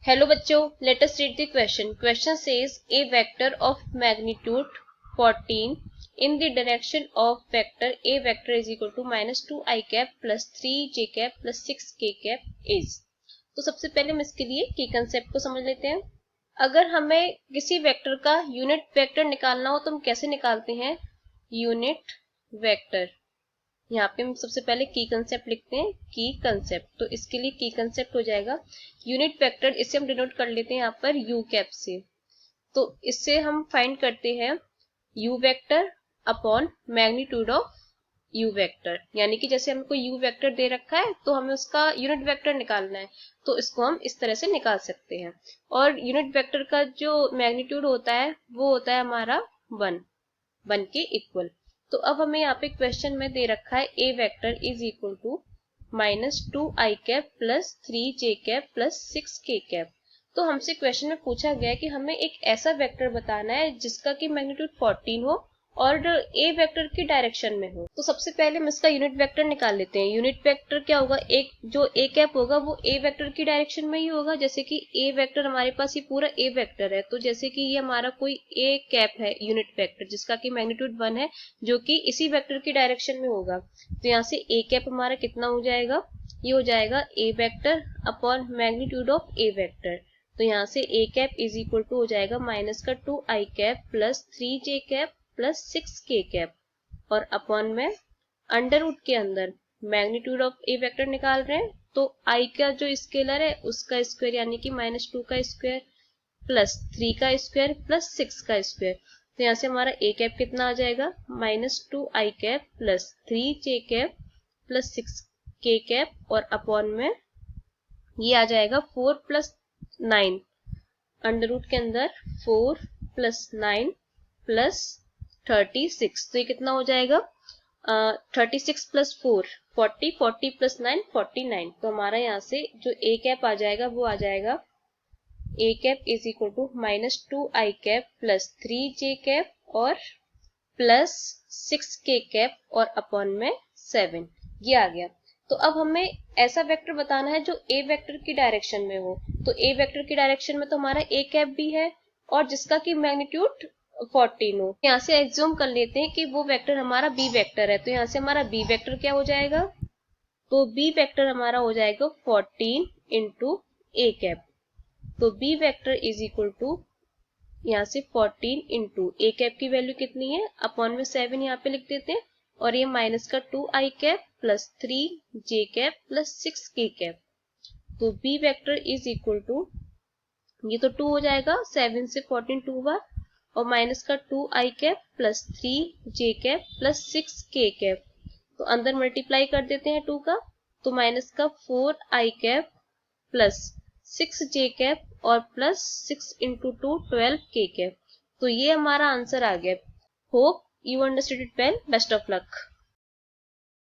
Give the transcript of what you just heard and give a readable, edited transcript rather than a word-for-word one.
Hello बच्चों, let us read the question. Question says A vector of magnitude 14 in the direction of vector a vector is equal to -2i cap plus 3j cap plus 6k cap is. तो सबसे पहले हम इसके लिए की concept को समझ लेते हैं. अगर हमें किसी वेक्टर का यूनिट वेक्टर निकालना हो तो हम कैसे निकालते हैं? Unit vector. यहाँ पे हम सबसे पहले की कंसेप्ट लिखते हैं. की कंसेप्ट, तो इसके लिए की कंसेप्ट हो जाएगा यूनिट वेक्टर. इसे हम डिनोट कर लेते हैं यहाँ पर यू कैप से. तो इससे हम फाइंड करते हैं you vector upon magnitude of you vector. यानी कि जैसे हमको यू वेक्टर दे रखा है तो हमें उसका यूनिट वेक्टर निकालना है, तो इसको हम इस तरह से निकाल सकते हैं. और यूनिट वेक्टर का जो मैग्नीट्यूड होता है वो होता है हमारा 1 के इक्वल. तो अब हमें यहाँ पे क्वेश्चन में दे रखा है A vector is equal to -2i cap plus 3j cap plus 6k cap. तो हमसे क्वेश्चन में पूछा गया है कि हमें एक ऐसा वेक्टर बताना है जिसका कि मैग्नीट्यूड 14 हो और ए वेक्टर की डायरेक्शन में हो. तो सबसे पहले हम इसका यूनिट वेक्टर निकाल लेते हैं. यूनिट वेक्टर क्या होगा? एक जो ए कैप होगा वो ए वेक्टर की डायरेक्शन में ही होगा. जैसे कि ए वेक्टर हमारे पास ये पूरा ए वेक्टर है, तो जैसे कि ये हमारा कोई ए कैप है यूनिट वेक्टर जिसका कि मैग्नीट्यूड 1 है जो कि इसी वेक्टर की डायरेक्शन में होगा. तो यहाँ से ए कैप हमारा कितना हो जाएगा? ये हो जाएगा A vector upon magnitude of A vector. तो यहाँ से A cap is equal to हो जाएगा -2i cap plus 3j cap plus 6k cap और अपॉन में अंडर रूट के अंदर मैग्नीट्यूड ऑफ ए वेक्टर निकाल रहे हैं. तो i का जो स्केलर है उसका स्क्वायर यानी कि -2 का स्क्वायर प्लस 3 का स्क्वायर प्लस 6 का स्क्वायर. तो यहाँ से हमारा ए कैप कितना आ जाएगा? -2i cap plus 3j cap plus 6k cap और अपॉन में ये आ जाएगा 4 प्लस 9 अंडर रूट के अंदर 4 प्लस 9 प्लस 36. तो ये कितना हो जाएगा? 36 प्लस 4 40, 40 प्लस 9 49. तो हमारा यहाँ से जो ए कैप आ जाएगा वो आ जाएगा A cap is equal to -2i cap plus 3j cap और प्लस 6k कैप और अपॉन में 7. ये आ गया. तो अब हमें ऐसा वेक्टर बताना है जो ए वेक्टर की डायरेक्शन में हो. तो ए वेक्टर की डायरेक्शन में तो हमारा ए कैप भी है और जिसका कि मैग्नीट्यूड 14 हो. यहाँ से एज्यूम कर लेते हैं कि वो वेक्टर हमारा बी वेक्टर है. तो यहाँ से हमारा बी वेक्टर क्या हो जाएगा? तो बी वेक्टर हमारा हो जाएगा 14 इंटू ए कैप. तो B vector is equal to यहाँ से 14 इंटू ए कैप की वैल्यू कितनी है? अपॉन में 7 यहाँ पे लिख देते हैं और ये माइनस का 2i cap plus 3j cap plus 6k cap. तो B vector is equal to ये तो 2 हो जाएगा, 7 से 14 2 बार और माइनस का 2i cap plus 3j cap plus 6k cap. तो अंदर मल्टीप्लाई कर देते हैं 2 का, तो माइनस का 4i cap plus 6j cap और प्लस 6 इंटू 2 12k कैप. तो ये हमारा आंसर आ गया. Hope you understood it well. Best of luck.